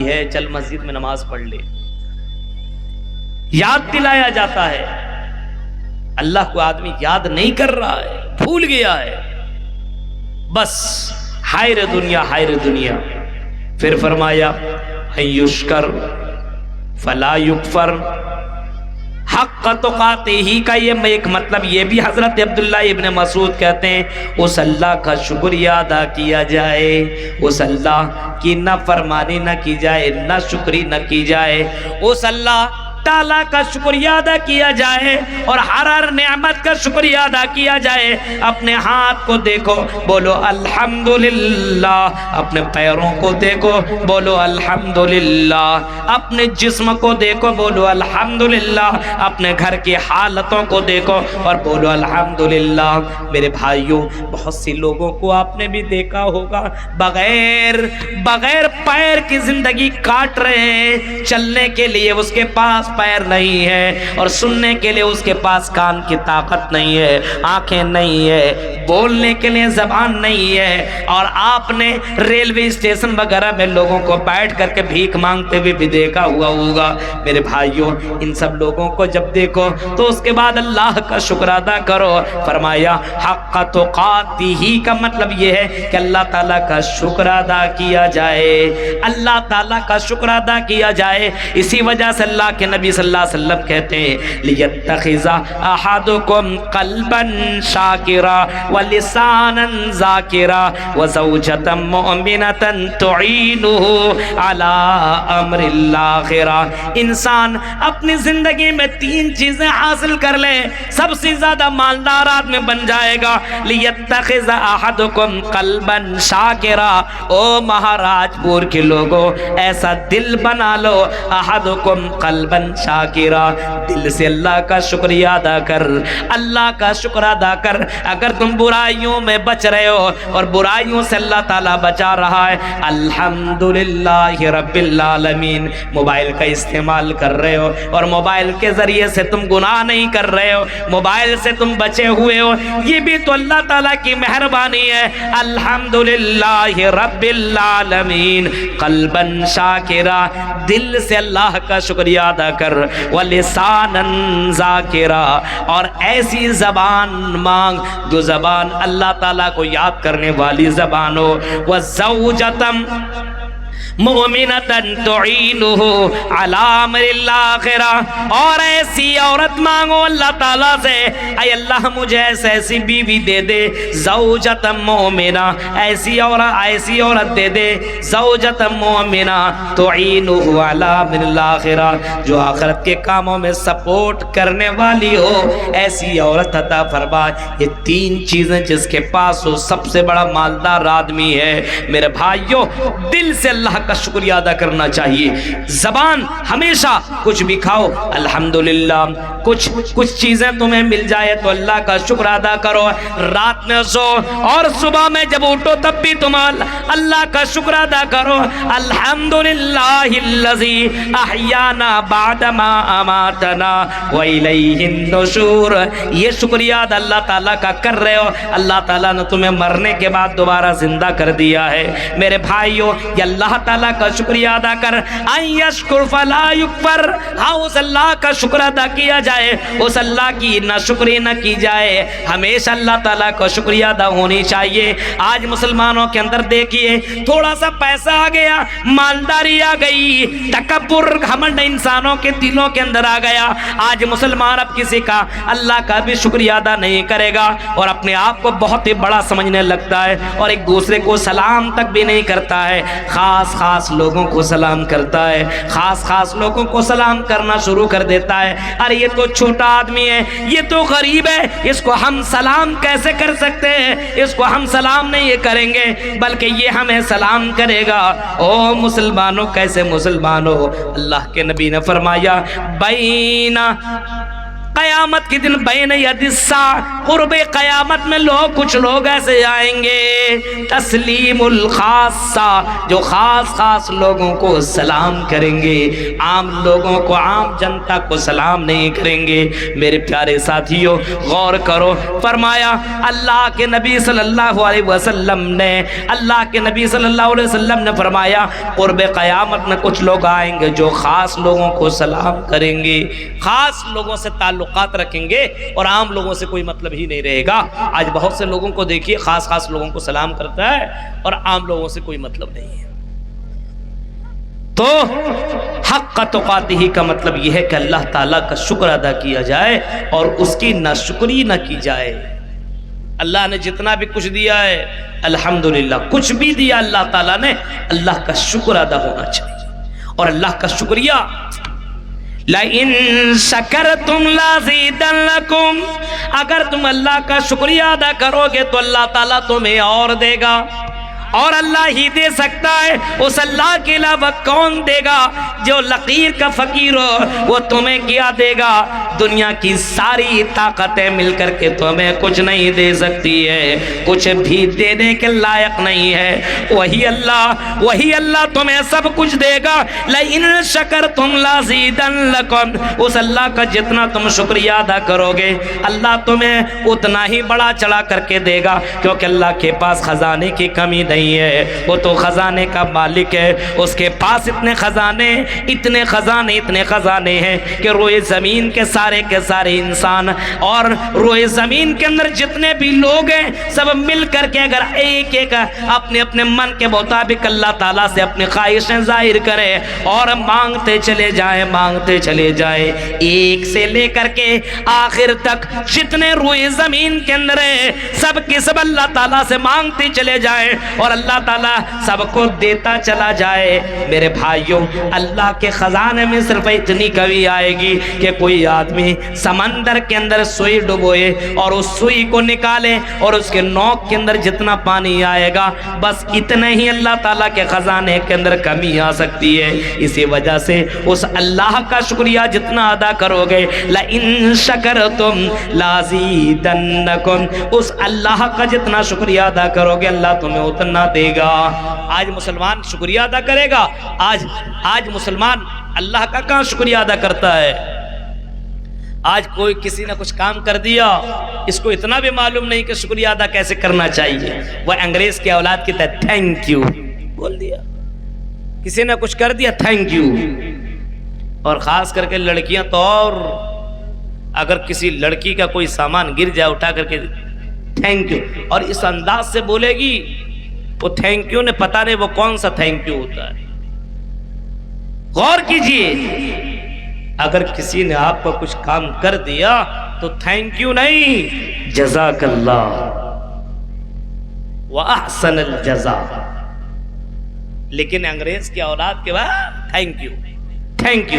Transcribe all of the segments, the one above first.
ہے چل مسجد میں نماز پڑھ لے، یاد دلایا جاتا ہے۔ اللہ کو آدمی یاد نہیں کر رہا ہے، بھول گیا ہے، بس ہائے رے دنیا ہائے رے دنیا۔ پھر فرمایا یشکر فلا یکفر، حق تقاتہ ہی کا یہ ایک مطلب یہ بھی حضرت عبداللہ ابن مسعود کہتے ہیں اس اللہ کا شکریہ ادا کیا جائے، اس اللہ کی نہ فرمانی نہ کی جائے، نہ شکری نہ کی جائے، اس اللہ تعالیٰ کا شکریہ ادا کیا جائے اور ہر نعمت کا شکریہ ادا کیا جائے۔ اپنے ہاتھ کو دیکھو بولو الحمدللہ، اپنے پیروں کو دیکھو بولو الحمدللہ، اپنے جسم کو دیکھو بولو الحمدللہ، اپنے گھر کی حالتوں کو دیکھو اور بولو الحمدللہ۔ میرے بھائیوں، بہت سی لوگوں کو آپ نے بھی دیکھا ہوگا بغیر پیر کی زندگی کاٹ رہے ہیں، چلنے کے لیے اس کے پاس پیر نہیں ہے اور سننے کے لیے اس کے پاس کان کی طاقت نہیں ہے، آنکھیں نہیں ہے، بولنے کے لیے زبان نہیں ہے، اور آپ نے ریلوے اسٹیشن وغیرہ میں لوگوں کو بیٹھ کر کے بھیک مانگتے ہوئے بھی دیکھا ہوا ہوگا۔ میرے بھائیوں، ان سب لوگوں کو جب دیکھو تو اس کے بعد اللہ کا شکر ادا کرو۔ فرمایا حق تقاتہ کا مطلب یہ ہے کہ اللہ تعالیٰ کا شکر ادا کیا جائے، اللہ تعالیٰ کا شکر ادا کیا جائے۔ اسی وجہ سے اللہ کے نبی صلی اللہ علیہ وسلم کہتے ہیں لیتخذ احدکم قلبا شاکرا ولسانا ذاکرا وزوجۃ مؤمنۃ تعینہ علی امر الاخرہ۔ انسان اپنی زندگی میں تین چیزیں حاصل کر لے، سب سے زیادہ مالدار آدمی بن جائے گا۔ لیتخذ احدکم قلبا شاکرا، او مہاراج پور کے لوگوں ایسا دل بنا لو، احدکم قلبا شاکرا، دل سے اللہ کا شکریہ ادا کر، اللہ کا شکر ادا کر۔ اگر تم برائیوں میں بچ رہے ہو اور برائیوں سے اللہ تعالیٰ بچا رہا ہے، الحمدللہ رب العالمین، موبائل کا استعمال کر رہے ہو اور موبائل کے ذریعے سے تم گناہ نہیں کر رہے ہو، موبائل سے تم بچے ہوئے ہو، یہ بھی تو اللہ تعالیٰ کی مہربانی ہے۔ الحمدللہ رب العالمین، قلبا شاکرا، دل سے اللہ کا شکریہ ادا کر، وَلِسَانًا ذَاكِرًا، اور ایسی زبان مانگ جو زبان اللہ تعالیٰ کو یاد کرنے والی زبان ہو، وَزَوْجَةً مؤمنة تعینہ علی امر الاخرہ، اور ایسی عورت مانگو اللہ تعالیٰ سے، اے اللہ مجھے ایسی بیوی دے دے، زوجۃ مومنہ، ایسی عورت دے دے، زوجۃ مومنہ تعینہ علی امر الاخرہ، جو آخرت کے کاموں میں سپورٹ کرنے والی ہو، ایسی عورت عطا فرما۔ یہ تین چیزیں جس کے پاس ہو سب سے بڑا مالدار آدمی ہے۔ میرے بھائیوں، دل سے اللہ کا شکریہ ادا کرنا چاہیے۔ زبان ہمیشہ کچھ بھی کھاؤ الحمدللہ، کچھ چیزیں تمہیں مل جائے تو اللہ کا شکر ادا کرو، رات میں سو اور صبح میں جب اٹھو تب بھی تم اللہ کا شکر ادا کرو۔ الحمدللہ الذی احیانا بعد ما اماتنا والیہ النشور، یہ شکریہ ادا اللہ تعالیٰ کا کر رہے ہو، اللہ تعالیٰ نے تمہیں مرنے کے بعد دوبارہ زندہ کر دیا ہے۔ میرے بھائیوں، یہ اللہ تعالیٰ کا شکریہ ادا کر، ان یشکر فلا یکفر، ہاں اس اللہ کا شکر ادا کیا جائے، اس اللہ کی نہ شکری نہ کی جائے، ہمیشہ اللہ تعالیٰ کا شکریہ ادا ہونی چاہیے۔ آج مسلمانوں کے اندر دیکھیے، تھوڑا سا پیسہ آ گیا، مالداری آ گئی، تکبر گھمنڈ انسانوں کے دلوں کے اندر آ گیا، آج مسلمان اب کسی کا اللہ کا بھی شکریہ ادا نہیں کرے گا اور اپنے آپ کو بہت ہی بڑا سمجھنے لگتا ہے اور ایک دوسرے کو سلام تک بھی نہیں کرتا ہے، خاص لوگوں کو سلام کرتا ہے، خاص لوگوں کو سلام کرنا شروع کر دیتا ہے۔ ارے یہ تو چھوٹا آدمی ہے، یہ تو غریب ہے، اس کو ہم سلام کیسے کر سکتے ہیں، اس کو ہم سلام نہیں کریں گے بلکہ یہ ہمیں سلام کرے گا۔ او مسلمانوں، کیسے مسلمانوں، اللہ کے نبی نے فرمایا بین قیامت کے دن بین یدسا قرب قیامت میں کچھ لوگ ایسے آئیں گے تسلیم الخاصہ جو خاص لوگوں کو سلام کریں گے، عام لوگوں کو، عام جنتا کو سلام نہیں کریں گے۔ میرے پیارے ساتھیوں غور کرو، فرمایا اللہ کے نبی صلی اللہ علیہ وسلم نے، اللہ کے نبی صلی اللہ علیہ وسلم نے فرمایا قرب قیامت میں کچھ لوگ آئیں گے جو خاص لوگوں کو سلام کریں گے، خاص لوگوں سے تعلقات رکھیں گے اور عام لوگوں سے کوئی مطلب ہی نہیں رہے گا۔ آج بہت سے لوگوں کو دیکھیے خاص لوگوں کو سلام کرتا ہے اور عام لوگوں سے کوئی مطلب نہیں ہے۔ تو حق تقاتہ کا مطلب یہ ہے کہ اللہ تعالیٰ کا شکر ادا کیا جائے اور اس کی ناشکری نہ کی جائے۔ اللہ نے جتنا بھی کچھ دیا ہے الحمدللہ، کچھ بھی دیا اللہ تعالیٰ نے، اللہ کا شکر ادا ہونا چاہیے۔ اور اللہ کا شکریہ لَإِن شَكَرْتُمْ لَأَزِيدَنَّكُمْ، اگر تم اللہ کا شکریہ ادا کرو گے تو اللہ تعالیٰ تمہیں اور دے گا، اور اللہ ہی دے سکتا ہے، اس اللہ کے علاوہ کون دے گا؟ جو لقیر کا فقیر ہو وہ تمہیں کیا دے گا؟ دنیا کی ساری طاقتیں مل کر کے تمہیں کچھ نہیں دے سکتی ہے، کچھ بھی دینے کے لائق نہیں ہے۔ وہی اللہ تمہیں سب کچھ دے گا۔ لَإِن شَكَرْتُمْ لَأَزِيدَنَّكُمْ، اس اللہ کا جتنا تم شکریہ ادا کرو گے اللہ تمہیں اتنا ہی بڑا چڑھا کر کے دے گا، کیونکہ اللہ کے پاس خزانے کی کمی نہیں ہے، وہ تو خزانے کا مالک ہے، اس کے پاس اتنے خزانے ہیں کہ روئے زمین کے سارے انسان اور روئے زمین کے اندر جتنے بھی لوگ ہیں سب مل کر کے اگر ایک اپنے اپنے من کے مطابق اللہ تعالیٰ سے اپنی خواہشیں ظاہر کرے اور مانگتے چلے جائے ایک سے لے کر کے آخر تک جتنے روئے زمین کے اندر ہے سب کے سب اللہ تعالیٰ سے مانگتے چلے جائیں اور اللہ تعالیٰ سب کو دیتا چلا جائے، میرے بھائیوں اللہ کے خزانے میں صرف اتنی کمی آئے گی کہ کوئی آدمی سمندر کے اندر سوئی ڈبوئے اور اس سوئی کو نکالے اور اس کے نوک کے اندر جتنا پانی آئے گا بس اتنے ہی اللہ تعالیٰ کے خزانے کے اندر کمی آ سکتی ہے۔ اسی وجہ سے اس اللہ کا شکریہ جتنا ادا کرو گے لَإِن شَكَرْتُمْ لَأَزِيدَنَّكُمْ، اس اللہ کا جتنا شکریہ ادا کرو گے اللہ تمہیں اتنا دے گا۔ آج مسلمان شکریہ ادا کرے گا؟ آج مسلمان اللہ کا کہاں شکریہ ادا کرتا ہے؟ آج کوئی کسی نے کچھ کام کر دیا اس کو اتنا بھی معلوم نہیں کہ شکریہ ادا کیسے کرنا چاہیے، وہ انگریز کی اولاد کی طرح تھینک یو بول دیا، کسی نے کچھ کر دیا تھینک یو۔ اور خاص کر کے لڑکیاں تو، اور اگر کسی لڑکی کا کوئی سامان گر جائے اٹھا کر کے تھینک یو، اور اس انداز سے بولے گی وہ تھینک یو نے پتہ نہیں وہ کون سا تھینک یو ہوتا ہے۔ غور کیجئے، اگر کسی نے آپ کو کچھ کام کر دیا تو تھینک یو نہیں، جزاک اللہ وَأَحْسَنَ الْجَزَاء، لیکن انگریز کی اولاد کے بعد تھینک یو تھینک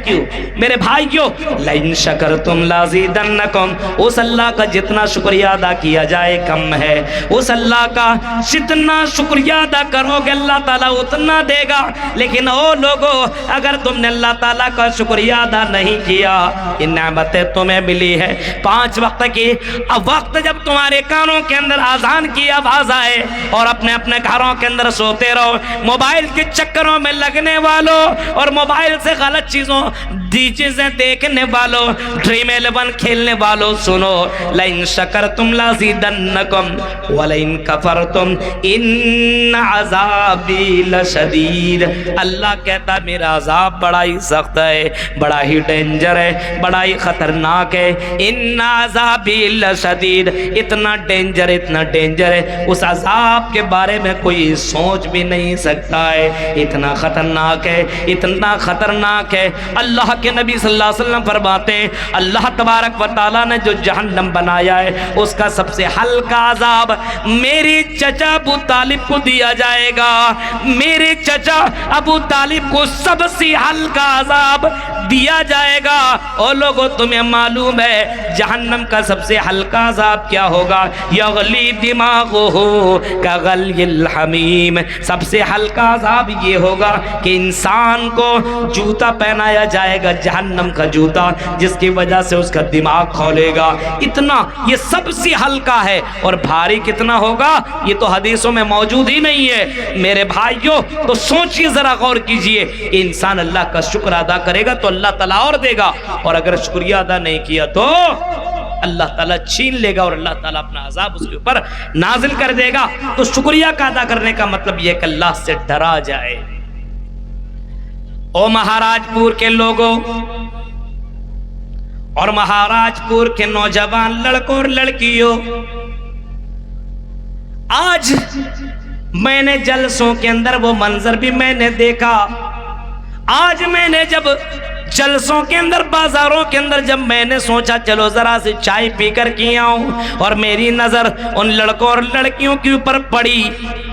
یو۔ میرے بھائیوں لَإِن شَكَرْتُمْ لَأَزِيدَنَّكُمْ، اس اللہ کا جتنا شکریہ ادا کیا جائے کم ہے، اس اللہ کا جتنا شکریہ ادا کرو گے اللہ تعالیٰ اتنا دے گا۔ لیکن او لوگو اگر تم نے اللہ تعالیٰ کا شکریہ ادا نہیں کیا، یہ نعمتیں تمہیں ملی ہے 5 وقت کی، اب وقت جب تمہارے کانوں کے اندر اذان کی آواز آئے اور اپنے اپنے گھروں کے اندر سوتے رہو، موبائل کے چکروں میں لگنے والوں اور موبائل سے غلط چیزیں دیکھنے والوں، ڈریم 11 کھیلنے والوں، سنو لَإِن شَكَرْتُمْ لَأَزِيدَنَّكُمْ وَلَئِن كَفَرْتُمْ إِنَّ عَذَابِي لَشَدِيدٌ، اللہ کہتا میرا عذاب بڑا ہی سخت ہے، بڑا ہی ڈینجر ہے، بڑا ہی خطرناک ہے۔ إِنَّ عَذَابِي لَشَدِيدٌ، اتنا ڈینجر ہے، اس عذاب کے بارے میں کوئی سوچ بھی نہیں سکتا ہے، اتنا خطرناک ہے۔ اللہ کے نبی صلی اللہ علیہ وسلم فرماتے ہیں اللہ تبارک و تعالیٰ نے جو جہنم بنایا ہے اس کا سب سے ہلکا عذاب میرے چچا ابو طالب کو دیا جائے گا، میرے چچا ابو طالب کو سب سے ہلکا عذاب دیا جائے گا۔ اور لوگوں تمہیں معلوم ہے جہنم کا سب سے ہلکا عذاب کیا ہوگا؟ یغلی دماغہ کغلی الحمیم، سب سے ہلکا عذاب یہ ہوگا کہ انسان کو جوتا پہنایا جائے گا گا جہنم کا جوتا جس کی وجہ سے اس کا دماغ کھولے گا. اتنا یہ سب سے ہلکا ہے اور بھاری کتنا ہوگا یہ تو حدیثوں میں موجود ہی نہیں ہے میرے بھائیوں. تو سوچیے ذرا غور کیجئے انسان اللہ کا شکر ادا کرے گا تو اللہ تعالیٰ اور دے گا اور اگر شکریہ ادا نہیں کیا تو اللہ تعالیٰ چھین لے گا اور اللہ تعالیٰ اپنا عذاب اس کے اوپر نازل کر دے گا. تو شکریہ کا ادا کرنے کا مطلب یہ کہ اللہ سے ڈرا جائے. او مہاراج پور کے لوگوں اور مہاراج پور کے نوجوان لڑکوں اور لڑکیوں، آج میں نے جلسوں کے اندر وہ منظر بھی میں نے دیکھا. آج میں نے جب جلسوں کے اندر بازاروں کے اندر جب میں نے سوچا چلو ذرا سے چائے پی کر کے آؤں اور میری نظر ان لڑکوں اور لڑکیوں کے اوپر پڑی.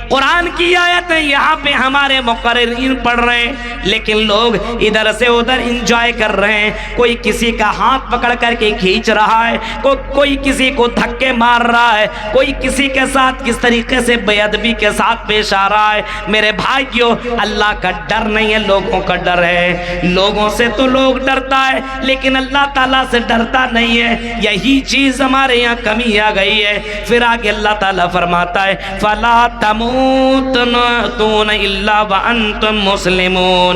قرآن کی آیتیں یہاں پہ ہمارے مقررین پڑھ رہے ہیں لیکن لوگ ادھر سے ادھر انجوائے کر رہے ہیں. کوئی کسی کا ہاتھ پکڑ کر کے کھینچ رہا ہے، کوئی کسی کو دھکے مار رہا ہے، کوئی کسی کے ساتھ کس طریقے سے بے ادبی کے ساتھ پیش آ رہا ہے. میرے بھائیوں اللہ کا ڈر نہیں ہے، لوگوں کا ڈر ہے. لوگوں سے تو لوگ ڈرتا ہے لیکن اللہ تعالیٰ سے ڈرتا نہیں ہے. یہی چیز ہمارے یہاں کمی آ گئی ہے. پھر آگے اللہ تعالیٰ فرماتا ہے فَلَا تَمُوتُنَّ إِلَّا وَأَنْتُمْ مُسْلِمُونَ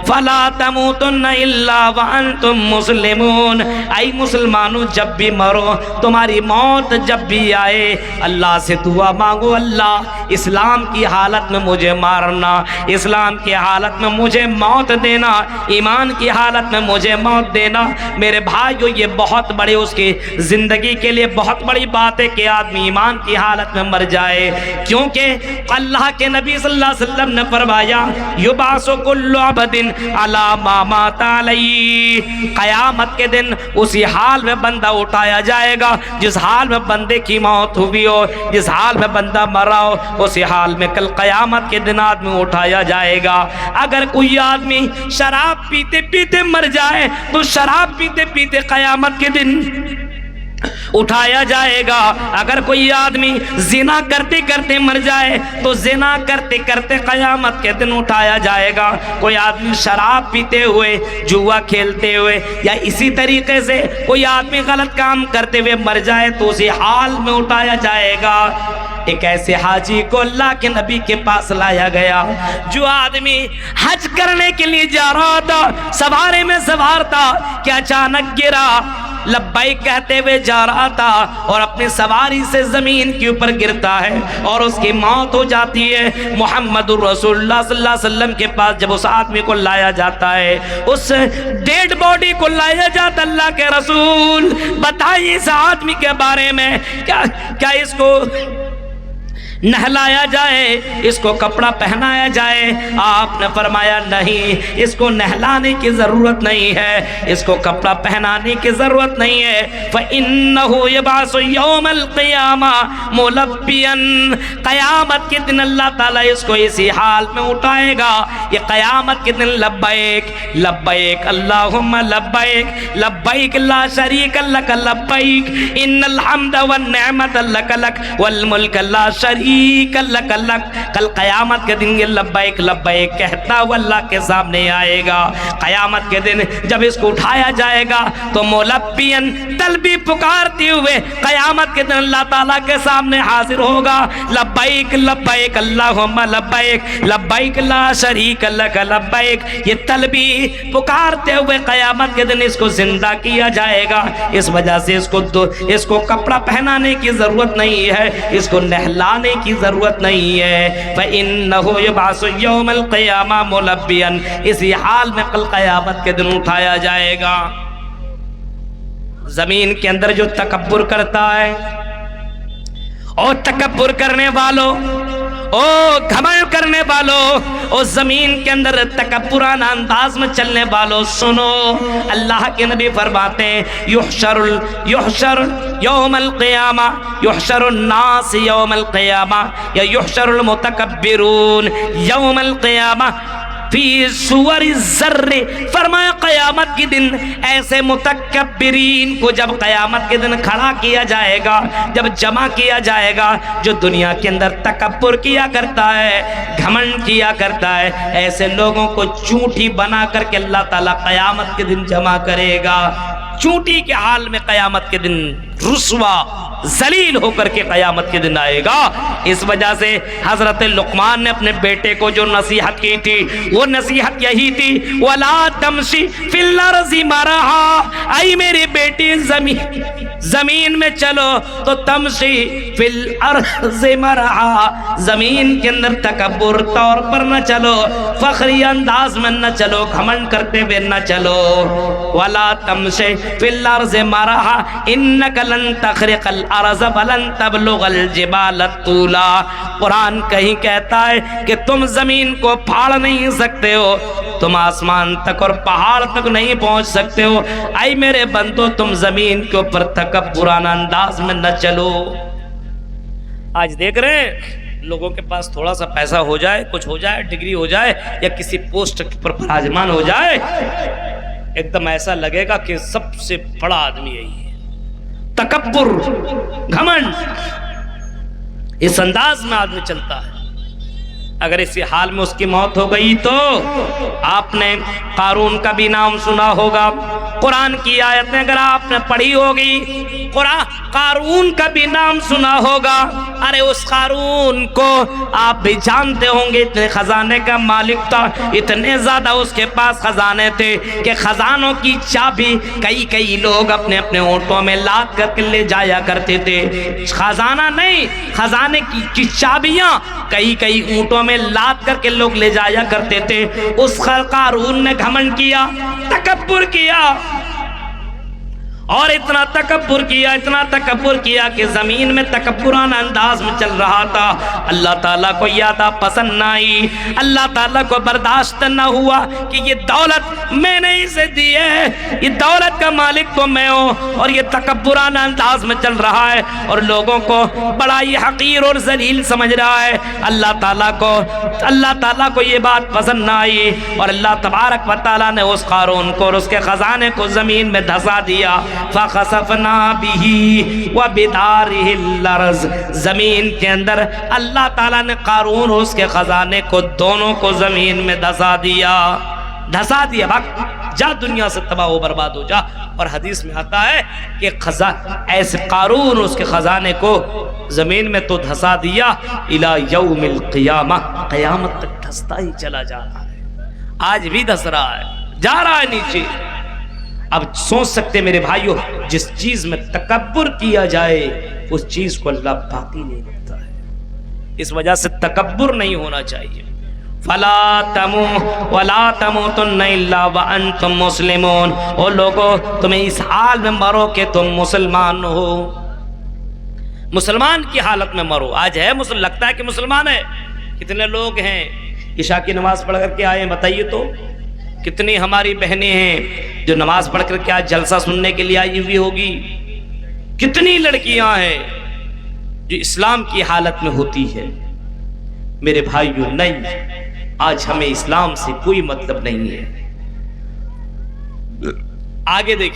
فَلَا تَمُوتُنَّ إِلَّا وَأَنْتُمْ مُسْلِمُونَ. اے مسلمانوں جب بھی مرو، تمہاری موت جب بھی آئے، اللہ سے دعا مانگو اللہ اسلام کی حالت میں مجھے مارنا، اسلام کی حالت میں مجھے موت دینا، ایمان کی حالت میں مجھے موت دینا. میرے بھائیو یہ بہت بڑے اس کی زندگی کے لیے بہت بڑی بات ہے کہ آدمی ایمان کی حالت میں مر جائے. کیونکہ اللہ کے نبی صلی اللہ علیہ وسلم نے فرمایا یبعث کل عبد علی ما مات علیہ. قیامت کے دن اسی حال میں بندہ اٹھایا جائے گا جس حال میں بندے کی موت ہوئی ہو، جس حال میں بندہ مرا ہو اسی حال میں کل قیامت کے دن آدمی اٹھایا جائے گا. اگر کوئی آدمی شراب پیتے پیتے مر جائے تو شراب پیتے پیتے قیامت کے دن اٹھایا جائے گا. اگر کوئی آدمی زنا کرتے کرتے مر جائے تو زنا کرتے کرتے قیامت کے دن اٹھایا جائے گا. کوئی آدمی شراب پیتے ہوئے، جوا کھیلتے ہوئے یا اسی طریقے سے کوئی آدمی غلط کام کرتے ہوئے مر جائے تو اسی حال میں اٹھایا جائے گا. ایک ایسے حاجی کو اللہ کے نبی کے پاس لایا گیا جو آدمی حج کرنے کے لیے جا رہا تھا، سوارے میں سوار تھا کہ اچانک گرا، لبیک کہتے ہوئے جا رہا تھا اور اپنی سواری سے زمین کے اوپر گرتا ہے اور اس کی موت ہو جاتی ہے. محمد رسول اللہ صلی اللہ علیہ وسلم کے پاس جب اس آدمی کو لایا جاتا ہے، اس ڈیڈ باڈی کو لایا جاتا، اللہ کے رسول بتائیے اس آدمی کے بارے میں کیا اس کو نہلایا جائے، اس کو کپڑا پہنایا جائے؟ آپ نے فرمایا نہیں، اس کو نہلانے کی ضرورت نہیں ہے، اس کو کپڑا پہنانے کی ضرورت نہیں ہے. فَإِنَّهُ يَبْعَثُ يَوْمَ الْقِيَامَةِ مُلَبِّيًا. قیامت کے دن اللہ تعالیٰ اس کو اسی حال میں اٹھائے گا. یہ قیامت کے دن لبیک لبیک اللہم لبیک لبیک لا شریک لک لبیک ان الحمد والنعمت لک لک والملک لا شریک لک لک. کل قیامت کے دن یہ لبیک لبیک کہتا ہوا اللہ کے سامنے آئے گا. قیامت کے دن جب اس کو اٹھایا جائے گا تو ملبین تلبی پکارتے ہوئے قیامت کے دن اللہ تعالیٰ کے سامنے حاضر ہوگا. لبیک لبیک اللہم لبیک لبیک لا شریک لک لبیک. یہ تلبی پکارتے ہوئے قیامت کے دن اس کو زندہ کیا جائے گا. اس وجہ سے اس کو کپڑا پہنانے کی ضرورت نہیں ہے، اس کو نہلانے کی ضرورت نہیں ہے. فَإِنَّهُ يُبْعَثُ يَوْمَ الْقِيَامَةِ مُلَبِّيًا. اسی حال میں کل قیامت کے دن اٹھایا جائے گا. زمین کے اندر جو تکبر کرتا ہے، اور تکبر کرنے والوں، او گھمنڈ کرنے والوں، او زمین کے اندر تکبرانہ انداز میں چلنے والوں، سنو اللہ کے نبی فرماتے ہیں یحشر یوم القیامہ یحشر الناس یوم القیامہ یا یحشر المتکبرون یوم القیامہ. فی صور الذر، فرمایا قیامت کے دن ایسے متکبرین کو جب قیامت کے دن کھڑا کیا جائے گا، جب جمع کیا جائے گا، جو دنیا کے اندر تکبر کیا کرتا ہے، گھمنڈ کیا کرتا ہے، ایسے لوگوں کو چونٹی بنا کر کے اللہ تعالیٰ قیامت کے دن جمع کرے گا۔ چونٹی کے حال میں قیامت کے دن رسوا ذلیل ہو کر کے قیامت کے دن آئے گا۔ اس وجہ سے حضرت لقمان نے اپنے بیٹے کو جو نصیحت کی تھی وہ نصیحت یہی تھی، وَلَا تَمْشِ فِي الْأَرْضِ مَرَحًا، اے میرے بیٹے زمین میں چلو تو تمشی فی الارض مرحا، زمین کے اندر تکبر طور پر نہ چلو، فخری انداز میں نہ چلو، گھمنڈ کرتے ہوئے نہ چلو۔ ولا تمشی فی الارض مرحا انک لن تخرق الارض ولن تبلغ الجبال طولا، قرآن کہیں کہتا ہے کہ تم زمین کو پھاڑ نہیں سکتے ہو، تم آسمان تک اور پہاڑ تک نہیں پہنچ سکتے ہو، اے میرے بندو تم زمین کے اوپر تکبرانہ انداز میں نہ چلو۔ آج دیکھ رہے ہیں لوگوں کے پاس تھوڑا سا پیسہ ہو جائے، کچھ ہو جائے، ڈگری ہو جائے یا کسی پوسٹ پر براجمان ہو جائے، ایک دم ایسا لگے گا کہ سب سے بڑا آدمی یہی ہے۔ تکبر، گھمنڈ، اس انداز میں آدمی چلتا ہے۔ اگر اسی حال میں اس کی موت ہو گئی تو آپ نے قارون کا بھی نام سنا ہوگا، قرآن کی آیتیں اگر آپ نے پڑھی ہوگی، قارون کا بھی نام سنا ہوگا۔ ارے اس قارون کو آپ بھی جانتے ہوں گے، اتنے خزانے کا مالک تھا، اتنے زیادہ اس کے پاس خزانے تھے کہ خزانوں کی چابی کئی لوگ اپنے اپنے اونٹوں میں لاد کر کے لے جایا کرتے تھے۔ خزانہ نہیں، خزانے کی چابیاں کئی اونٹوں میں لاد کر کے لوگ لے جایا کرتے تھے۔ اس قارون نے گھمنڈ کیا، تکبر کیا، اور اتنا تکبر کیا کہ زمین میں تکبرانہ انداز میں چل رہا تھا۔ اللہ تعالیٰ کو یہ عطا پسند نہ آئی، اللہ تعالیٰ کو برداشت نہ ہوا کہ یہ دولت میں نے اسے دی ہے، یہ دولت کا مالک تو میں ہوں، اور یہ تکبرانہ انداز میں چل رہا ہے اور لوگوں کو بڑا ہی حقیر اور ذلیل سمجھ رہا ہے۔ اللہ تعالیٰ کو یہ بات پسند نہ آئی اور اللہ تبارک و تعالیٰ نے اس قارون کو اور اس کے خزانے کو زمین میں دھسا دیا۔ فَخَسَفْنَا بِهِ وَبِدَارِهِ الْأَرْضِ، زمین کے اندر اللہ تعالیٰ نے قارون اور اس کے خزانے کو دونوں کو زمین میں دھسا دیا، جا دنیا سے تباہ و برباد ہو جا۔ اور حدیث میں آتا ہے کہ ایسے قارون اس کے خزانے کو زمین میں تو دھسا دیا، الی یوم القیامہ، قیامت تک دھستا ہی چلا جا رہا ہے، آج بھی دھس رہا ہے، جا رہا ہے نیچے۔ اب سوچ سکتے میرے بھائیوں، جس چیز میں تکبر کیا جائے اس چیز کو اللہ باقی نہیں رکھتا ہے، اس وجہ سے تکبر نہیں ہونا چاہیے۔ فَلَا وَلَا تَمُوتُنَّ إِلَّا وَأَنْتُمْ مُسْلِمُونَ، او لوگو تمہیں اس حال میں مرو کہ تم مسلمان ہو، مسلمان کی حالت میں مرو۔ آج ہے لگتا ہے کہ مسلمان ہے، کتنے لوگ ہیں عشاء کی نماز پڑھ کر کے آئے ہیں بتائیے تو؟ کتنی ہماری بہنیں ہیں جو نماز پڑھ کر کے آج جلسہ سننے کے لیے آئی ہوئی ہوگی، کتنی لڑکیاں ہیں جو اسلام کی حالت میں ہوتی ہے۔ میرے بھائیوں نہیں، آج ہمیں اسلام سے کوئی مطلب نہیں ہے۔ آگے دیکھیں۔